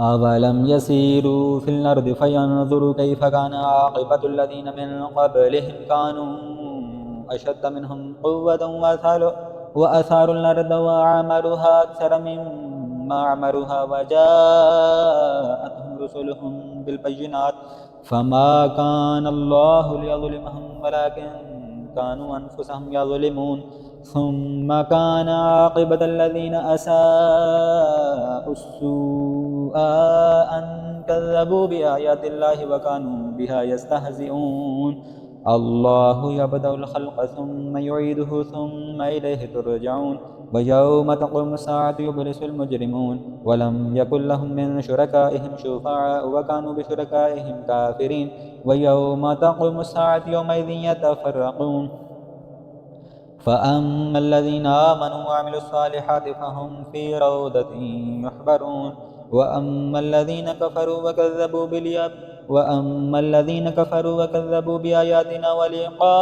أولم يسيروا في الأرض فينظروا كيف كان عاقبة الذين من قبلهم كانوا أشد منهم قوة وأثاروا الأرض وعمروها أكثر مما عمروها وجاءتهم رسلهم بالبينات فما كان الله ليظلمهم ولكن كانوا أنفسهم يظلمون ثم كان عاقبة الذين أساءوا السوء أن كذبوا بآيات الله وكانوا بها يستهزئون الله يبدأ الخلق ثم يعيده ثم إليه ترجعون ويوم تقوم الساعة يبلس المجرمون ولم يكن لهم من شركائهم شفعاء وكانوا بشركائهم كافرين ويوم تقوم الساعة يومئذ يتفرقون فأما الذين آمنوا وعملوا الصالحات فهم في روضة يحبرون وأما الذين كفروا وكذبوا بآياتنا ولقاء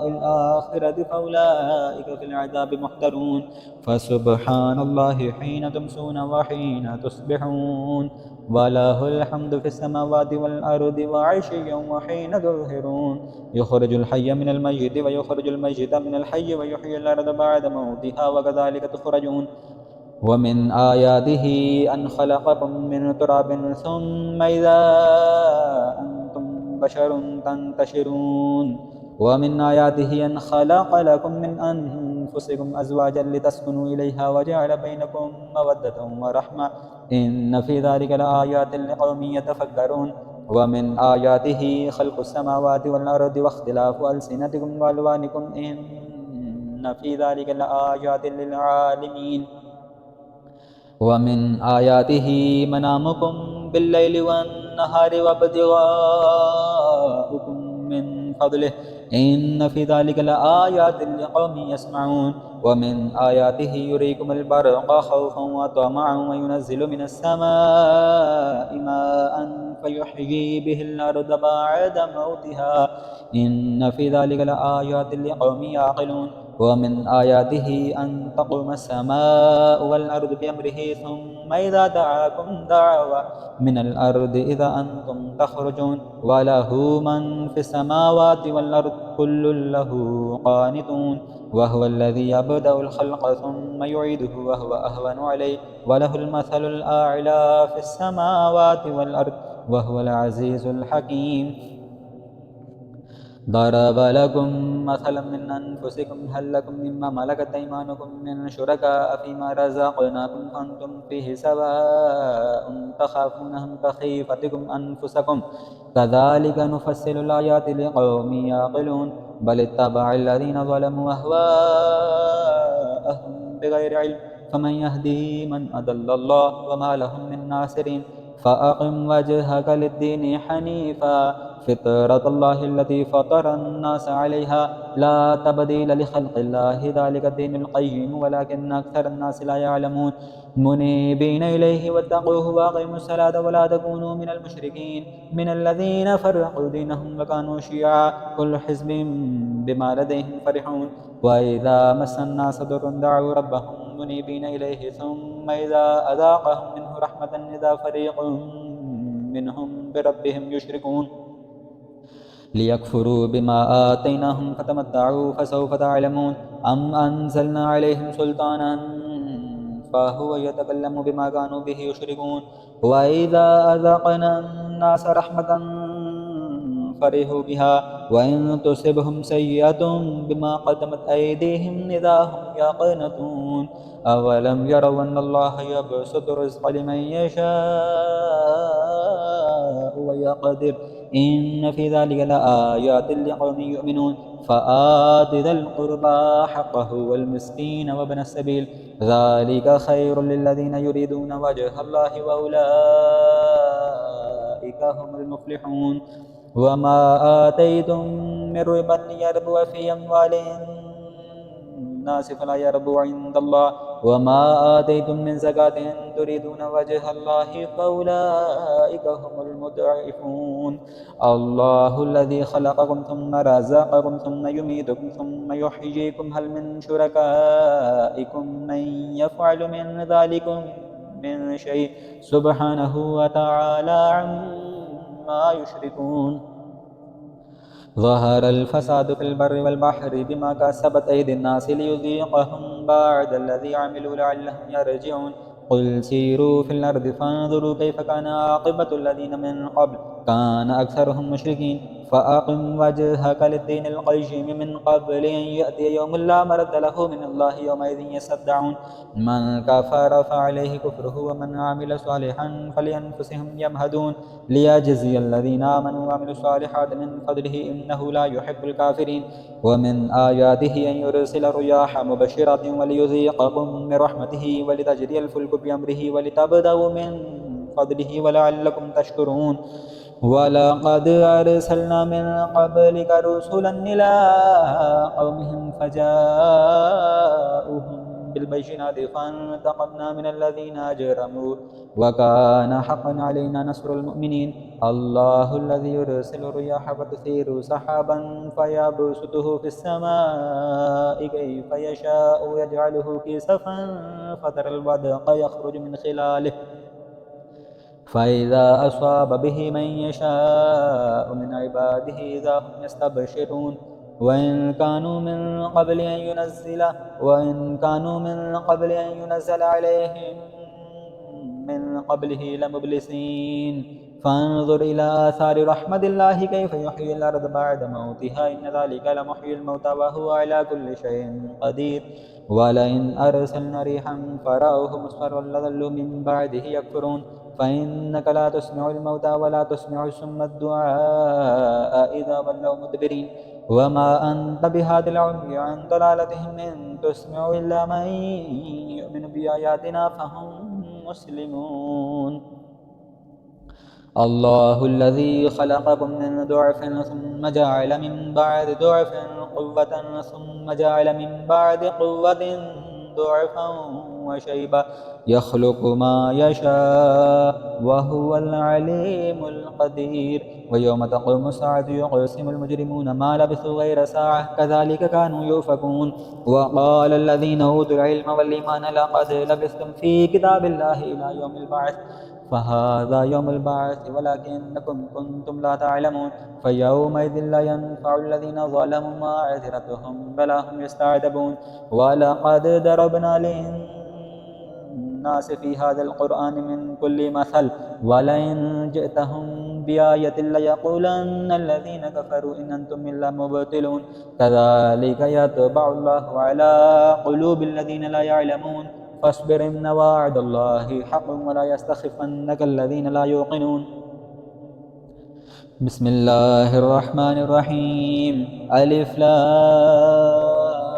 الآخرة فأولئك في العذاب محضرون فسبحان الله حين تمسون وحين تصبحون وله الحمد في السماوات والأرض وعشيا وحين تظهرون يخرج الحي من الميت ويخرج الميت من الحي ويحيي الأرض بعد موتها وكذلك تخرجون ومن آياته أن خلقكم من تراب ثم إذا أنتم بشر تنتشرون ومن آياته أن خلق لكم من أنفسكم أزواجا لتسكنوا إليها وجعل بينكم مودة ورحمة إن في ذلك لآيات لقوم يتفكرون ومن آياته خلق السماوات والأرض واختلاف ألسنتكم وألوانكم إن في ذلك لآيات للعالمين ومن آياته منامكم بالليل والنهار وابتغاؤكم من فضله إن في ذلك لآيات لقوم يسمعون ومن آياته يريكم البرق خوفا وطمعا وينزل من السماء ماء فيحيي به الأرض بعد موتها إن في ذلك لآيات لقوم يعقلون ومن آياته أن تقوم السماء والأرض بأمره ثم إذا دعاكم دعوة من الأرض إذا أنتم تخرجون وله من في السماوات والأرض كل له قانتون وهو الذي يبدأ الخلق ثم يعيده وهو أهون عليه وله المثل الأعلى في السماوات والأرض وهو العزيز الحكيم ضرب لكم مثلا من أنفسكم هل لكم مما ملكت أيمانكم من شركاء فيما رزقناكم فأنتم فيه سواء تخافونهم كخيفتكم أنفسكم كذلك نفصل الآيات لقوم يعقلون بل اتبع الذين ظلموا أهواءهم بغير علم فمن يهدي من أضل الله وما لهم من ناصرين فأقم وجهك للدين حنيفا فطرة الله التي فطر الناس عليها لا تبديل لخلق الله ذلك الدين القيم ولكن أكثر الناس لا يعلمون منيبين إليه واتقوه وأقيموا الصلاة ولا تكونوا من المشركين من الذين فرقوا دينهم وكانوا شيعا كل حزب بما لديهم فرحون وإذا مس الناس ضر دعوا ربهم منيبين إليه ثم إذا أذاقهم منه رحمة إذا فريق منهم بربهم يشركون ليكفروا بما آتيناهم فتمتعوا فسوف تعلمون أم أنزلنا عليهم سلطانا فهو يتكلم بما كانوا به يشركون وإذا أذقنا الناس رحمة فرحوا بها وإن تصبهم سيئة بما قدمت أيديهم إذا هم يقنطون أولم يروا أن الله يبسط الرزق لمن يشاء ويقدر إن في ذلك لآيات لقوم يؤمنون فآت ذا القربى حقه والمسكين وابن السبيل ذلك خير للذين يريدون وجه الله وأولئك هم المفلحون وما آتيتم من ربا ليربو في أموال الناس فلا يربو عند الله وما آتيتم من زكاة تريدون وجه الله فأولئك هم المضعفون الله الذي خلقكم ثم رزقكم ثم يميتكم ثم يحييكم هل من شركائكم من يفعل من ذلكم من شيء سبحانه وتعالى عما يشركون. ظهر الفساد في البر والبحر بما كسبت أيدي الناس ليذيقهم بعد الذي عملوا لعلهم يرجعون. قل سيروا في الأرض فانظروا كيف كان عاقبة الذين من قبل كان أكثرهم مشركين. فأقم وجهك للدين القيم من قبل أن يأتي يوم لا مرد له من الله يومئذ يصدعون. من كفر فعليه كفره ومن عمل صالحا فلأنفسهم يمهدون ليجزي الذين آمنوا وعملوا الصالحات من فضله إنه لا يحب الكافرين. ومن آياته أن يرسل الرياح مبشرات وليذيقكم من رحمته ولتجري الفلك بأمره ولتبتغوا من فضله ولعلكم تشكرون. ولقد أرسلنا من قبلك رسلا إلى قومهم فجاءوهم بالبينات فانتقمنا من الذين أجرموا وكان حقا علينا نصر المؤمنين. الله الذي يرسل الرياح فتثير سحابا فيبسطه في السماء كيف يشاء ويجعله كسفا فترى الودق يخرج من خلاله فإذا أصاب به من يشاء من عباده إذا هم يستبشرون. وإن كانوا من قبل أن ينزل عليهم من قبله لمبلسين. فانظر إلى آثار رحمة الله كيف يحيي الأرض بعد موتها إن ذلك لمحيي الموتى وهو على كل شيء قدير. ولئن أرسلنا ريحا فرأوه مصفرا لظلوا من بعده يكفرون. فإنك لا تسمع الموتى ولا تسمع الصم الدعاء إذا ولوا مدبرين. وما أنت بهاد العمي عن ضلالتهم إن تسمع إلا من يؤمن بآياتنا فهم مسلمون. الله الذي خلقكم من ضعف ثم جعل من بعد ضعف قوة ثم جعل من بعد قوة ضعفا وشيبا يخلق ما يشاء وهو العليم القدير. ويوم تقوم الساعة يقسم المجرمون ما لبثوا غير ساعة كذلك كانوا يؤفكون. وقال الذين أوتوا العلم والإيمان لقد لبثتم في كتاب الله إلى يوم البعث فهذا يوم البعث ولكنكم كنتم لا تعلمون. فيومئذ لا ينفع الذين ظلموا معذرتهم بل هم يستعتبون. ولقد ضربنا للناس في هذا القرآن من كل مثل ولئن جئتهم بآية ليقولن الذين كفروا إن أنتم إلا مبطلون. كذلك يطبع الله على قلوب الذين لا يعلمون. فاصبر إن وعد الله حق ولا يستخفنك الذين لا يوقنون. بسم الله الرحمن الرحيم ألف لام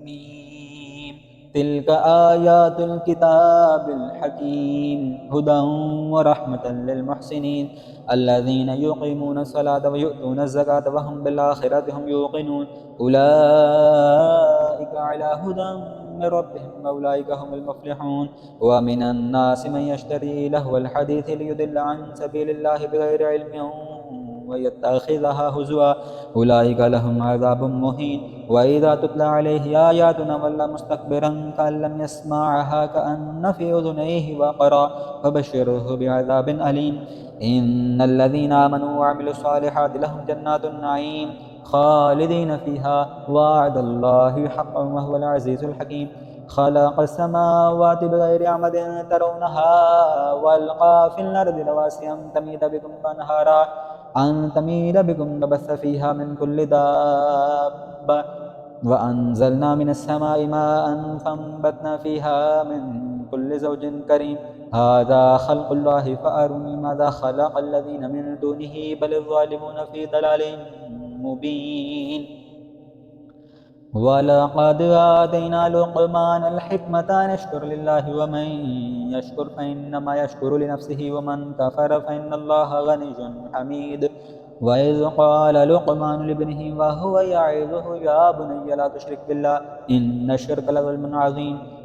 ميم تلك آيات الكتاب الحكيم هدى ورحمة للمحسنين الذين يقيمون الصلاة ويؤتون الزكاة وهم بالآخرة هم يوقنون. أولئك على هدى من ربهم وأولئك هم المفلحون. ومن الناس من يشتري لهو الحديث ليضل عن سبيل الله بغير علم ويتخذها هزوا أولئك لهم عذاب مهين. وإذا تتلى عليه آياتنا ولى مستكبرا كأن لم يسمعها كأن في أذنيه وقرا فبشره بعذاب أليم. إن الذين آمنوا وعملوا الصالحات لهم جنات النعيم خالدين فيها وعد الله حقا وهو العزيز الحكيم. خلق السماوات بغير عمد ترونها والقى في الأرض رواسي أن تميد بكم وبث فيها من كل دابة وأنزلنا من السماء ماء فأنبتنا فيها من كل زوج كريم. هذا خلق الله فأروني ماذا خلق الذين من دونه بل الظالمون في ضلال مبين. ولقد آتينا لقمان الحكمة أن يشكر لله ومن يشكر فإنما يشكر لنفسه ومن كفر فإن الله غني حميد. وإذ قال لقمان لابنه وهو يعظه يا بني لا تشرك بالله إن الشرك لظلم عظيم.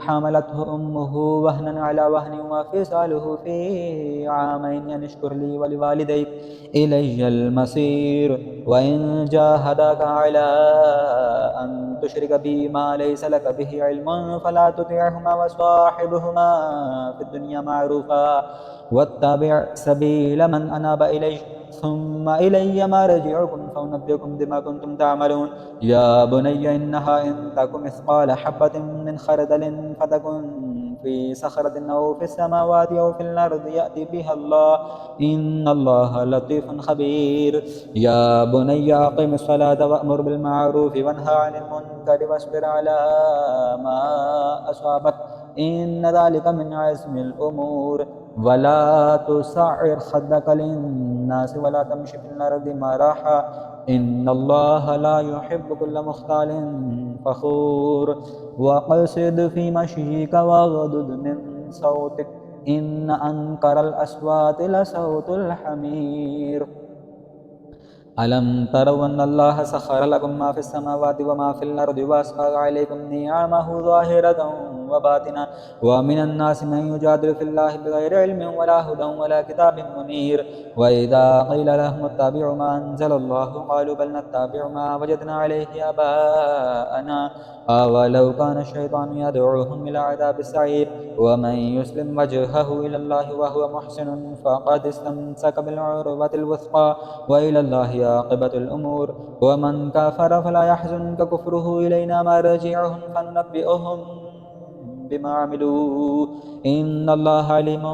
حملته أمه وهنا على وهن وفصاله في عامين أن اشكر لي ولوالديك إلي المصير وإن جاهداك على أن تشرك بي ما ليس لك به علم فلا تطعهما وصاحبهما في الدنيا معروفا واتبع سبيل من أناب إلي ثم إلي مرجعكم فأنبئكم بما كنتم تعملون يا بني إنها إن تك مثقال حبة من خردل فتكن في صخرة أو في السماوات أو في الأرض يأتي بها الله إن الله لطيف خبير يا بني أقم الصلاة وأمر بالمعروف وانهى عن المنكر واصبر على ما أصابك إن ذلك من عزم الأمور ولا تصعر خدك للناس ولا تمشي في الأرض مرحا إن الله لا يحب كل مختال فخور وقصد في مشيك واغضض من صوتك إن أنكر الأصوات لصوت الحمير ألم تروا أن الله سخر لكم ما في السماوات وما في الأرض وأسبغ عليكم نعمه ظاهرة وباطنة ومن الناس من يجادل في الله بغير علم ولا هدى ولا كتاب منير وإذا قيل لهم اتبعوا ما أنزل الله قالوا بل نتبع ما وجدنا عليه آباءنا أولو كان الشيطان يدعوهم إلى عذاب السعير ومن يسلم وجهه إلى الله وهو محسن فقد استمسك بالعروة الوثقى وإلى الله عاقبة الأمور ومن كفر فلا يحزنك كفره إلينا مرجعهم فننبئهم بما عملوا إن الله عليم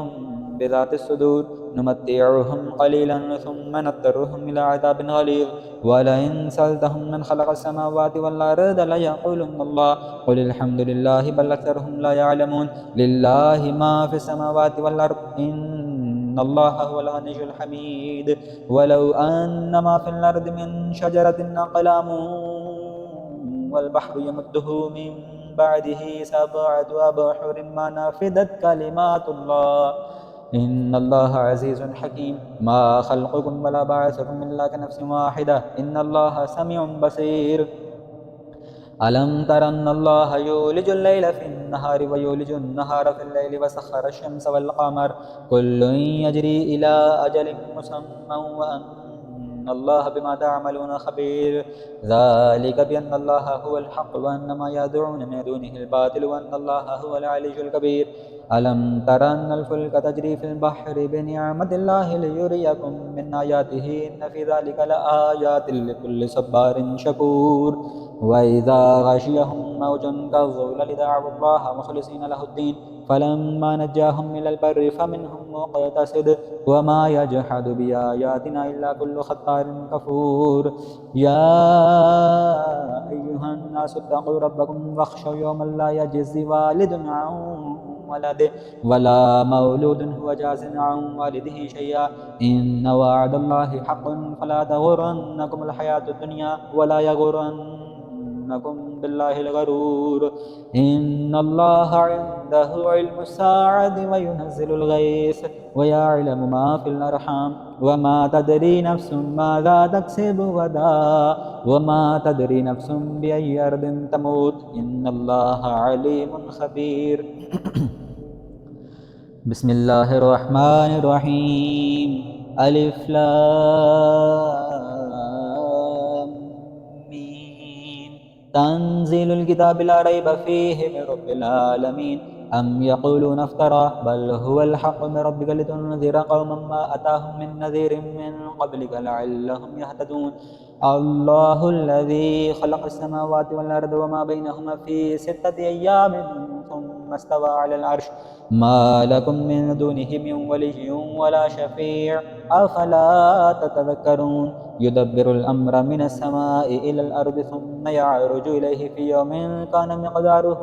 بذات الصدور نمتعهم قليلا ثم نضطرهم إلى عذاب غليظ ولئن سألتهم من خلق السماوات والأرض ليقولن الله قل الحمد لله بل أكثرهم لا يعلمون لله ما في السماوات والأرض إن الله هو الغني الحميد ولو أن ما في الأرض من شجرة أقلام والبحر يمده من بعده سبعة أبحر ما نفدت كلمات الله إن الله عزيز حكيم ما خلقكم ولا بعثكم إلا كنفس واحدة إن الله سميع بصير ألم تر أن الله يولج الليل في النهار ويولج النهار في الليل وسخر الشمس والقمر كل يجري إلى أجل مسمى وأن الله بما تعملون خبير ذلك بأن الله هو الحق وأن ما يدعون من دونه الباطل وأن الله هو العلي الكبير ألم تر أن الفلك تجري في البحر بنعمة الله ليريكم من آياته إن في ذلك لآيات لكل صبار شكور وإذا غشيهم موج كالظلل دعوا الله مخلصين له الدين فلما نجاهم إلى البر فمنهم مقتصد وما يجحد بآياتنا إلا كل ختار كفور يا أيها الناس اتقوا ربكم واخشوا يوما لا يجزي والد عن ولده ولا مولود هو جاز عن والده شيئا إن وعد الله حق فلا تغرنكم الحياة الدنيا ولا يغرنكم بالله الغرور إن الله عنده علم الساعة وينزل الغيث ويعلم ما في الأرحام وما تدري نفس ماذا تكسب غدا وما تدري نفس بأي أرض تموت إن الله عليم خبير بسم الله الرحمن الرحيم ألف لام ميم تنزيل الكتاب لا ريب فيه من رب العالمين أم يقولون افتراه بل هو الحق من ربك لتنذر قوما ما أتاهم من نذير من قبلك لعلهم يهتدون الله الذي خلق السماوات والأرض وما بينهما في 6 أيام ثم استوى على العرش ما لكم من دونه من ولي ولا شفيع أفلا تتذكرون يدبر الأمر من السماء إلى الأرض ثم يعرج إليه في يوم كان مقداره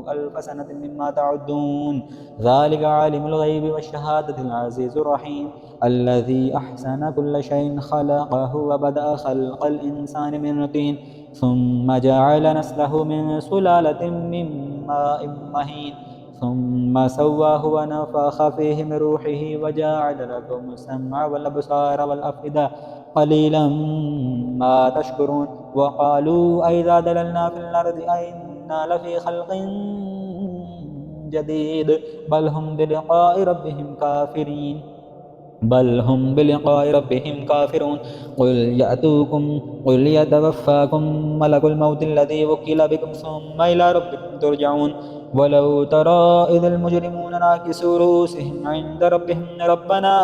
1000 سنة مما تعدون ذلك عالم الغيب والشهادة العزيز الرحيم الذي أحسن كل شيء خلقه وبدأ خلق الإنسان من طين ثم جعل نسله من سلالة من ماء مهين ثم سواه ونفخ فيه من روحه وجعل لكم السمع والأبصار والأفئدة قليلا ما تشكرون وقالوا أئذا ضللنا في الأرض أئنا لفي خلق جديد بل هم بلقاء ربهم كافرون قل يتوفاكم ملك الموت الذي وكل بكم ثم إلى ربكم ترجعون ولو ترى إذ المجرمون ناكسوا رؤوسهم عند ربهم ربنا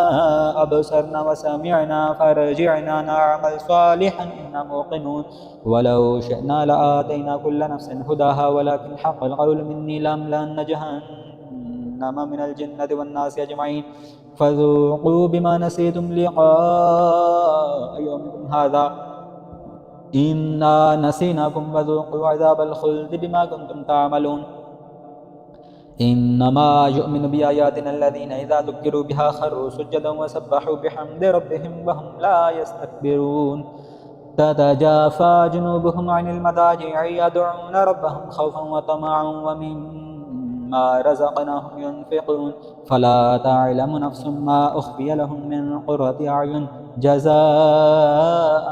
أبصرنا وسمعنا فارجعنا نعمل صالحا إنا موقنون ولو شئنا لآتينا كل نفس هداها ولكن حق القول مني لأملأن جهنم من الجنة والناس أجمعين فذوقوا بما نسيتم لقاء يومكم هذا إنا نسيناكم وذوقوا عذاب الخلد بما كنتم تعملون إنما يؤمن بآياتنا الذين إذا ذكروا بها خروا سجدا وسبحوا بحمد ربهم وهم لا يستكبرون تتجافى جنوبهم عن المضاجع يدعون ربهم خوفا وطمعا ومما رزقناهم ينفقون فلا تعلم نفس ما أخفي لهم من قرة أعين جزاء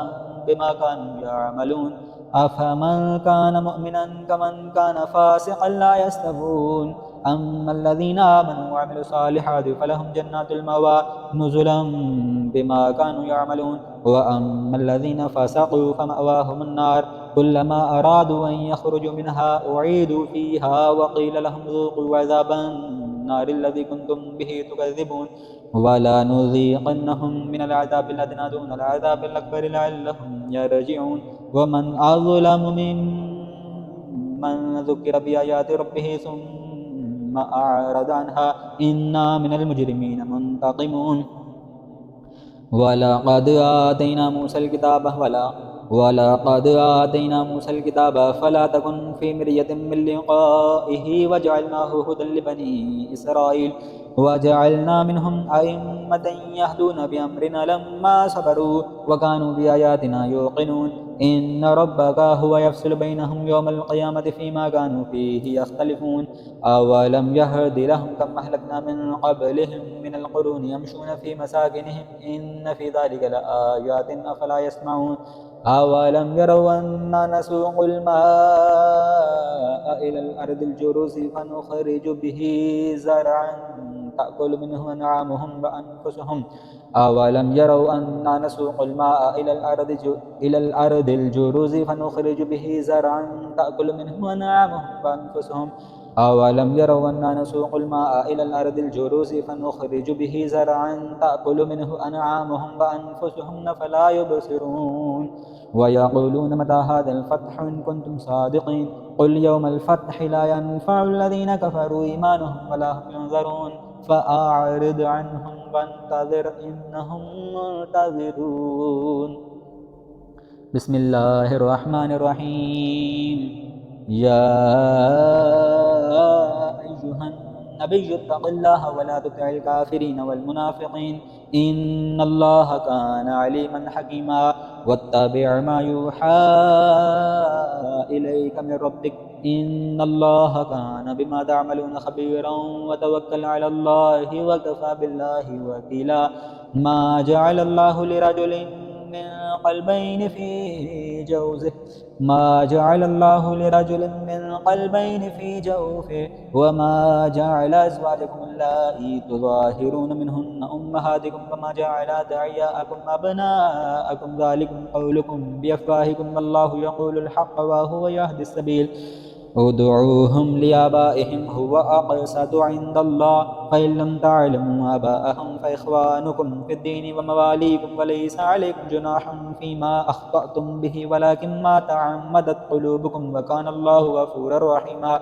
بما كانوا يعملون أفمن كان مؤمنا كمن كان فاسقا لا يستوون أما الذين آمنوا وعملوا الصالحات فلهم جنات المأوى نزلا بما كانوا يعملون وأما الذين فسقوا فمأواهم النار كلما أرادوا أن يخرجوا منها أعيدوا فيها وقيل لهم ذوقوا عذاب النار الذي كنتم به تكذبون ولا نذيقنهم من العذاب الأدنى دون العذاب الأكبر لعلهم يرجعون ومن أظلم ممن ذكر بآيات ربه ثم أعرض عنها إنا من المجرمين منتقمون ولقد آتينا موسى الكتاب فلا تكن في مرية من لقائه وجعلناه هدى لبني إسرائيل وجعلنا منهم أئمة يهدون بأمرنا لما صبروا وكانوا بآياتنا يوقنون إن ربك هو يفصل بينهم يوم القيامة فيما كانوا فيه يختلفون أولم يهد لهم كم أهلكنا من قبلهم من القرون يمشون في مساكنهم إن في ذلك لآيات أفلا يسمعون أولم يروا أنا نسوق الماء إلى الأرض الجرز فنخرج به زرعا تأكل منه أنعامهم وأنفسهم أولم يروا أنا نسوق الماء إلى الأرض الجرز فنخرج به زرعا تأكل منه أنعامهم وأنفسهم أولم يروا أنا نسوق الماء إلى الأرض الجرز فنخرج به زرعا تأكل منه أنعامهم وأنفسهم فلا يبصرون ويقولون متى هذا الفتح إن كنتم صادقين قل يوم الفتح لا ينفع الذين كفروا إيمانهم ولا هم ينذرون فأعرض عنهم وانتظر إنهم منتظرون بسم الله الرحمن الرحيم يا أيها النبي اتق الله ولا تطع الكافرين والمنافقين إن الله كان عليما حكيما واتبع ما يوحى إليك من ربك إن الله كان بما تعملون خبيرا وتوكل على الله وكفى بالله وكيلا ما جعل الله لرجل من قلبين في جوزه وما جعل أزواجكم اللائي تظاهرون منهن أمهاتكم وما جعل أدعياءكم أبناءكم ذلكم قولكم بأفواهكم والله يقول الحق وهو يهدي السبيل ادعوهم لآبائهم هو أقسط عند الله فإن لم تعلموا آباءهم فإخوانكم في الدين ومواليكم وليس عليكم جناح فيما أخطأتم به ولكن ما تعمدت قلوبكم وكان الله غفورا رحيما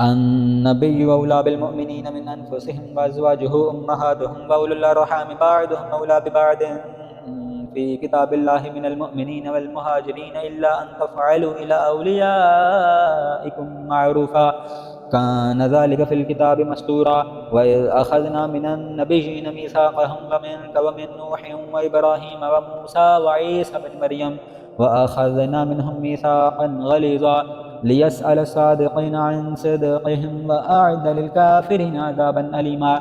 النبي أولى بالمؤمنين من أنفسهم وأزواجه أمهاتهم وأولو الأرحام بعضهم أولى ببعض في كتاب الله من المؤمنين والمهاجرين إلا أن تفعلوا إلى أوليائكم معروفا كان ذلك في الكتاب مسطورا وإذ أخذنا من النبيين ميثاقهم ومنك ومن نوح وإبراهيم وموسى وعيسى بن مريم وأخذنا منهم ميثاقا غليظا ليسأل الصادقين عن صدقهم وأعد للكافرين عذابا أليما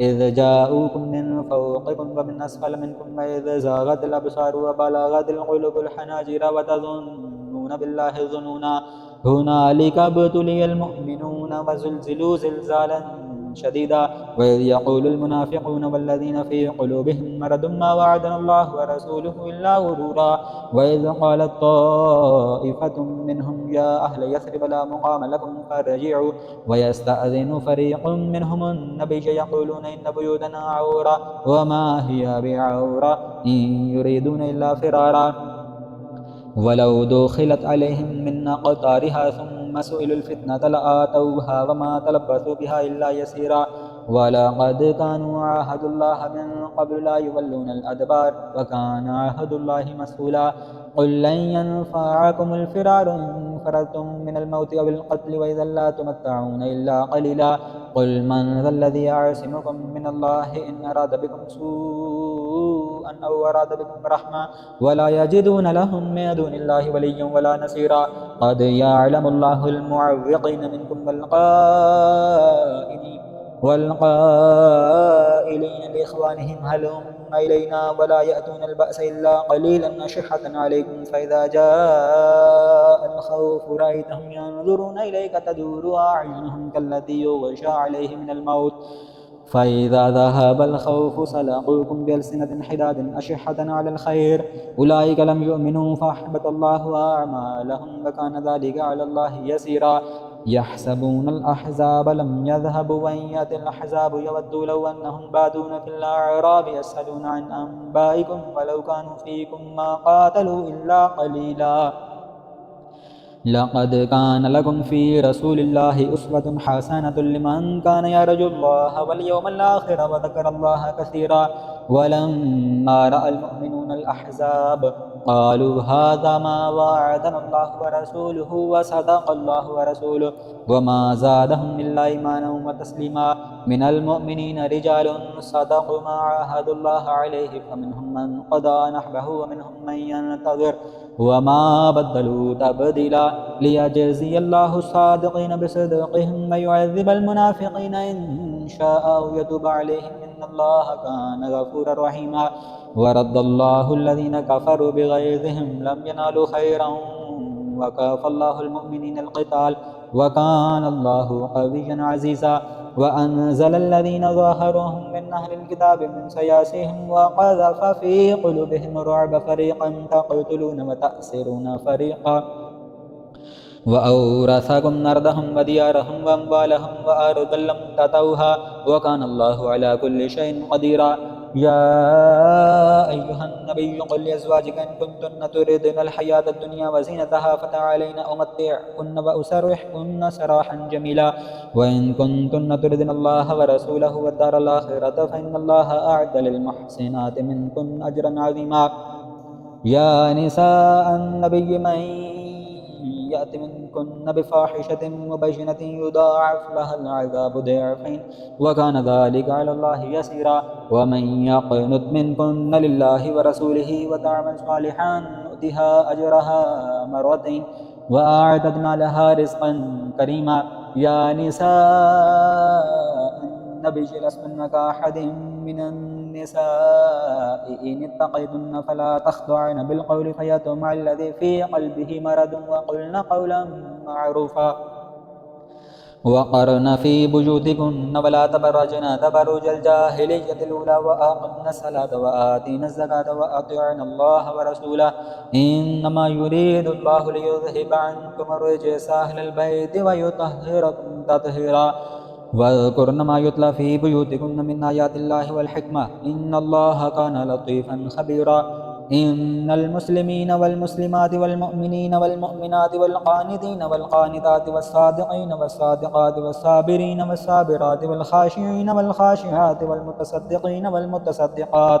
إذ جاءوكم من فوقكم ومن أسفل منكم وإذ زاغت الأبصار وبلغت القلوب الحناجر وتظنون بالله الظنونا هنالك ابتلي المؤمنون وزلزلوا زلزالا شديدا وإذ يقول المنافقون والذين في قلوبهم مرض ما وعدنا الله ورسوله إلا غرورا وإذ قالت طائفة منهم يا أهل يثرب لا مقام لكم فارجعوا ويستأذن فريق منهم النبي يقولون إن بيوتنا عورة وما هي بعورة إن يريدون إلا فرارا ولو دخلت عليهم من أقطارها ثم سئلوا الفتنة لآتوها وما تلبثوا بها إلا يسيرا ولقد كانوا عاهدوا الله من قبل لا يولون الأدبار وكان عهد الله مسؤولا قل لن ينفعكم الفرار إن فررتم من الموت أو القتل وإذا لا تمتعون إلا قليلا قل من ذا الذي يعصمكم من الله إن أراد بكم سوءا أو أراد بكم رحمة ولا يجدون لهم من دون الله وليا ولا نصيرا قد يعلم الله المعوقين منكم والقائلين لإخوانهم هلم إلينا ولا يأتون البأس إلا قليلا أشحة عليكم فإذا جاء الخوف رأيتهم ينظرون إليك تدور أعينهم كالذي يغشى عليه من الموت فإذا ذهب الخوف سلقوكم بألسنة حداد أشحة على الخير أولئك لم يؤمنوا فأحبط الله أعمالهم وكان ذلك على الله يسيرا يحسبون الأحزاب لم يذهبوا وإن يأتي الأحزاب يودوا لو أنهم بادون في الأعراب يسألون عن أنبائكم ولو كانوا فيكم ما قاتلوا إلا قليلا لقد كان لكم في رسول الله أسوة حسنة لمن كان يرجو الله واليوم الآخر وذكر الله كثيرا ولما رأى المؤمنون الأحزاب قالوا هذا ما وعدنا الله ورسوله وصدق الله ورسوله وما زادهم إلا إيمانا وتسليما من المؤمنين رجال صدقوا ما عاهدوا الله عليه فمنهم من قضى نحبه ومنهم من ينتظر وما بدلوا تبديلا ليجزي الله الصادقين بصدقهم ويعذب المنافقين إن شاء أو يتوب عليهم إن الله كان غفورا رحيما ورد الله الذين كفروا بغيظهم لم ينالوا خيرا وكفى الله المؤمنين القتال وكان الله قويا عزيزا وأنزل الذين ظاهروهم من أهل الكتاب من سياسيهم وقذف في قلوبهم الرعب فريقا تقتلون وتأسرون فريقا وأورثكم أرضهم وديارهم وأموالهم وأرضا لم تطوها وكان الله على كل شيء قديرا يا أيها النبي قل لأزواجك إن كنتن تردن الحياة الدنيا وزينتها فتعالين أمتعكن وأسرحكن سراحا جميلا وإن كنتن تردن الله ورسوله والدار الآخرة فإن الله أعد للمحسنات منكن أجرا عظيما يا نساء النبي من يأت منكن بفاحشة مبينة يضاعف لها العذاب ضعفين وكان ذلك على الله يسيرا ومن يقنت منكن لله ورسوله وتعمل صالحا نؤتها أجرها مرتين وأعتدنا لها رزقا كريما يا نساء النبي لستن كأحد من النساء إن اتقيتن فلا تخضعن بالقول فيطمع الذي في قلبه مرض وقلن قولا معروفا وقرن في بيوتكن ولا تبرجن تبرج الجاهلية الأولى وأقمن الصلاة وآتينا الزكاة وأطيعن الله ورسوله إنما يريد الله ليذهب عنكم الرجس أهل البيت ويطهركم تطهيرا واذكرن ما يتلى في بيوتكن من آيات الله والحكمة إن الله كان لطيفا خبيرا إن المسلمين والمسلمات والمؤمنين والمؤمنات والقانتين والقانتات والصادقين والصادقات والصابرين والصابرات والخاشعين والخاشعات والمتصدقين والمتصدقات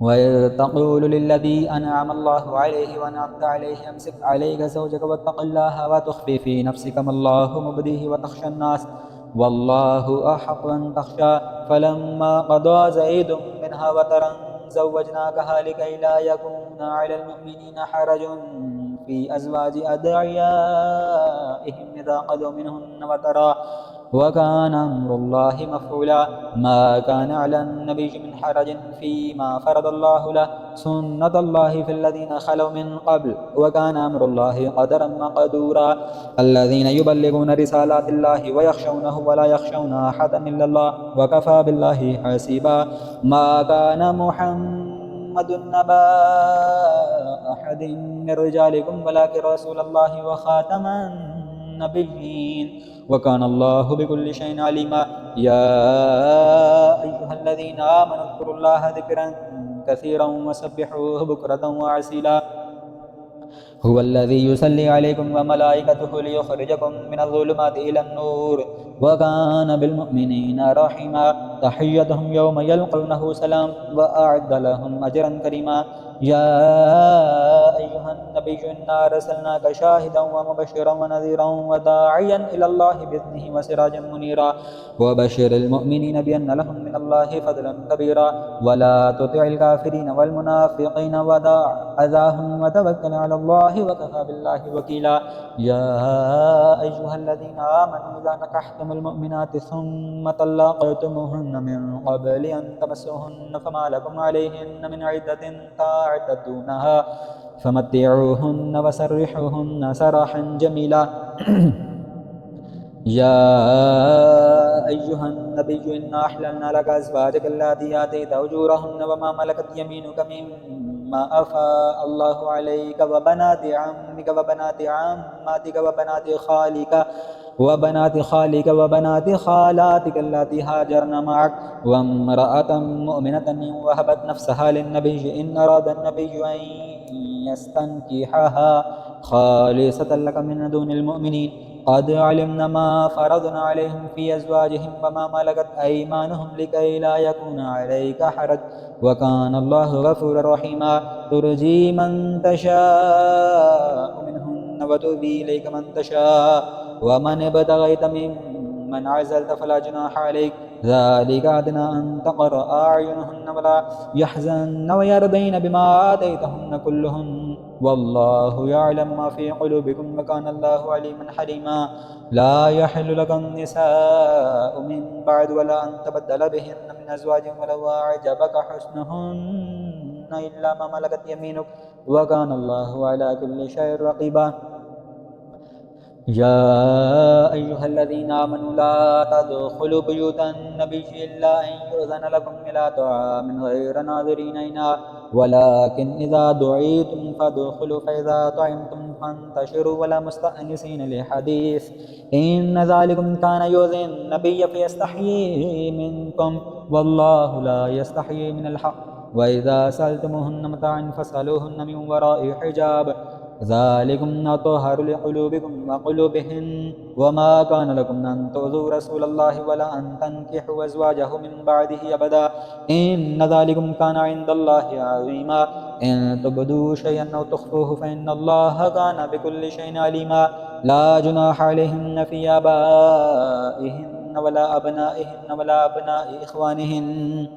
وإذ تقول للذي أنعم الله عليه وأنعمت عليه أمسك عليك زوجك واتق الله وتخفي في نفسك ما الله مبديه وتخشى الناس والله أحق أن تخشى فلما قضى زيد منها وطرا زوجناكها لكي لا يكون على المؤمنين حرج في أزواج أدعيائهم إذا قضوا منهن وطرا وكان أمر الله مفعولا ما كان على النبي من حرج فيما فرض الله له سنة الله في الذين خلوا من قبل وكان أمر الله قدرا مقدورا الذين يبلغون رسالات الله ويخشونه ولا يخشون أحدا إلا الله وكفى بالله حسيبا ما كان محمد نبا أحد من رجالكم ولكن رسول الله وخاتم النبيين وكان الله بكل شيء عليما يا أيها الذين آمنوا اذكروا الله ذكرا كثيرا وسبحوه بكرة وأصيلا هو الذي يصلي عليكم وملائكته ليخرجكم من الظلمات إلى النور وكان بالمؤمنين رحيما تحيتهم يوم يلقونه سلام وأعد لهم أجرا كريما يا أيها النبي إنا أرسلناك شاهدا ومبشرا ونذيرا وداعيا إلى الله بإذنه وسراجا منيرا وبشر المؤمنين بأن لهم من الله فضلا كبيرا ولا تطع الكافرين والمنافقين ودع أذاهم وتوكل على الله وكفى بالله وكيلا يا أيها الذين آمنوا إذا نكحتم المؤمنات ثم طلقتموهن من قبل أن تمسوهن فما لكم عليهن من عدة تعتدونها فمتعوهن وسرحوهن سراحا جميلا يا أيها النبي إنا أحللنا لك أزواجك اللاتي آتيت أجورهن وما ملكت يمينك مما أفاء الله عليك وبنات عمك وبنات عماتك وبنات خالك وبنات خالاتك اللاتي هاجرن معك وامرأة مؤمنة إن وهبت نفسها للنبي إن أراد النبي أن يستنكحها خالصة لك من دون المؤمنين قد علمنا ما فرضنا عليهم في أزواجهم وما ملكت أيمانهم لكي لا يكون عليك حرج وكان الله غفورا رحيما ترجي من تشاء منهن وتؤوي إليك من تشاء ومن ابتغيت ممن عزلت فلا جناح عليك ذلك أدنى أن تقر أعينهن ولا يحزن ويرضين بما آتيتهن كلهن والله يعلم ما في قلوبكم وكان الله عليما حليما لا يحل لك النساء من بعد ولا أن تبدل بهن من أزواج ولو أعجبك حسنهن إلا ما ملكت يمينك وكان الله على كل شيء رقيبا يا أيها الذين آمنوا لا تدخلوا بيوت النبي إلا أن يؤذن لكم إلى طعام غير ناظرين إناه ولكن إذا دعيتم فادخلوا فإذا طعمتم فانتشروا ولا مستأنسين لحديث إن ذلكم كان يؤذي النبي فيستحيي منكم والله لا يستحيي من الحق وإذا سألتموهن متاعا فاسألوهن من وراء حجاب ذلكم أطهر لقلوبكم وقلوبهن وما كان لكم أن تؤذوا رسول الله ولا أن تنكحوا أزواجه من بعده أبدا إن ذلكم كان عند الله عظيما إن تبدوا شيئا أو تخفوه فإن الله كان بكل شيء عليما لا جناح عليهن في آبائهن ولا أبنائهن ولا أبناء إخوانهن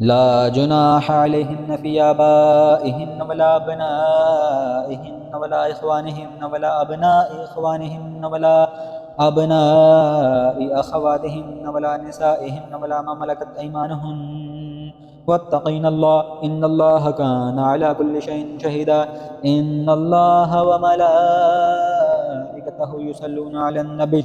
لا جناح عليهن في آبائهن ولا أبنائهن ولا إخوانهن ولا أبناء إخوانهن ولا أبناء أخواتهن ولا نسائهن ولا ما ملكت أيمانهن واتقين الله إن الله كان على كل شيء شهيدا إن الله وملائكته يصلون على النبي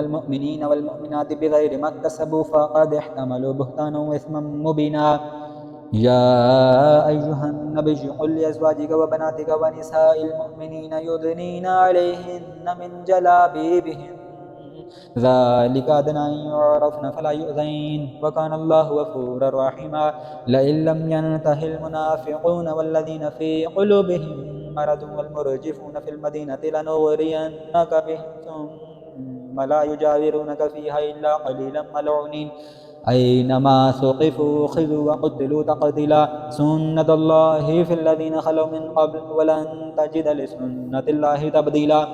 المؤمنين والمؤمنات بغير ما اكتسبوا فقد احتملوا بهتانا وإثما مبينا يا أيها النبي قل لأزواجك وبناتك ونساء المؤمنين يدنين عليهن من جلابيبهن ذلك أدنى أن يعرفن فلا يؤذين وكان الله غفورا رحيما لئن لم ينته المنافقون والذين في قلوبهم مرض والمرجفون في المدينة لنغرينك بهم ثم لا يجاورونك فيها إلا قليلا ملعونين أينما ثقفوا خذوا وقتلوا تقتيلا سنة الله في الذين خلوا من قبل ولن تجد لسنة الله تبديلا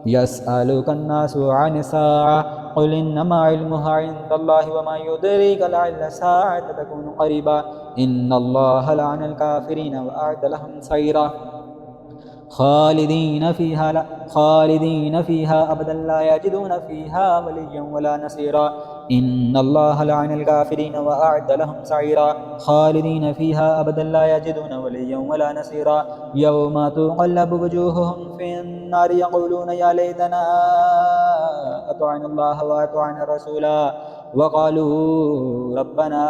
يسألك الناس عن الساعة قل إنما علمها عند الله وما يدريك لعل الساعة تكون قريبا إن الله لعن الكافرين وأعد لهم سعيرا خالدين فيها أبدا لا يجدون فيها وليا ولا نصيرا إن الله لعن الكافرين وأعد لهم سعيرا خالدين فيها أبدا لا يجدون وليا ولا نصيرا يوم تقلب وجوههم في النار يقولون يا ليتنا أطعنا الله وأطعنا الرسول وقالوا ربنا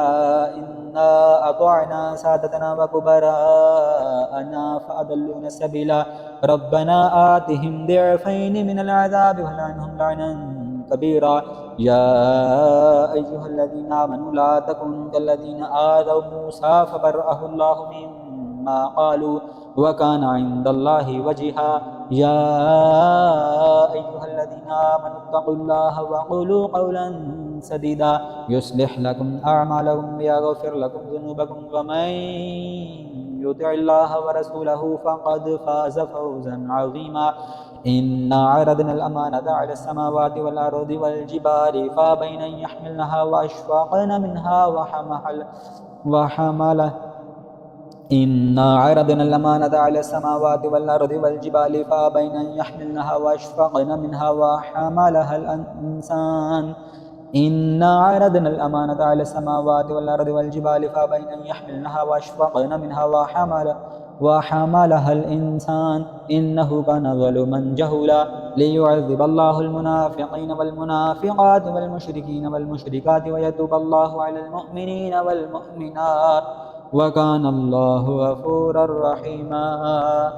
إنا أطعنا سادتنا وكبراءنا فأضلونا السبيل ربنا آتهم ضعفين من العذاب ولعنهم لعنا كبيرا يا أيها الذين آمنوا لا تكونوا كالذين آذوا موسى فبرأه الله مما قالوا وكان عند الله وجيها يا أيها الذين آمنوا اتقوا الله وقولوا قولا سديدا يصلح لكم أعمالكم ويغفر لكم ذنوبكم ومن يطع الله ورسوله فقد فاز فوزا عظيما إنا عرضنا الأمانة على السماوات والأرض والجبال فأبين أن يحملنها وأشفقن منها إنا عرضنا الأمانة على السماوات والأرض والجبال فأبين أن يحملنها وأشفقن منها وحملها الإنسان إنا عرضنا الأمانة على السماوات والأرض والجبال فأبين أن يحملنها وأشفقن منها وحملها الإنسان إنه كان ظلوما جهولا ليعذب الله المنافقين والمنافقات والمشركين والمشركات ويتوب الله على المؤمنين والمؤمنات وكان الله غفورا رحيما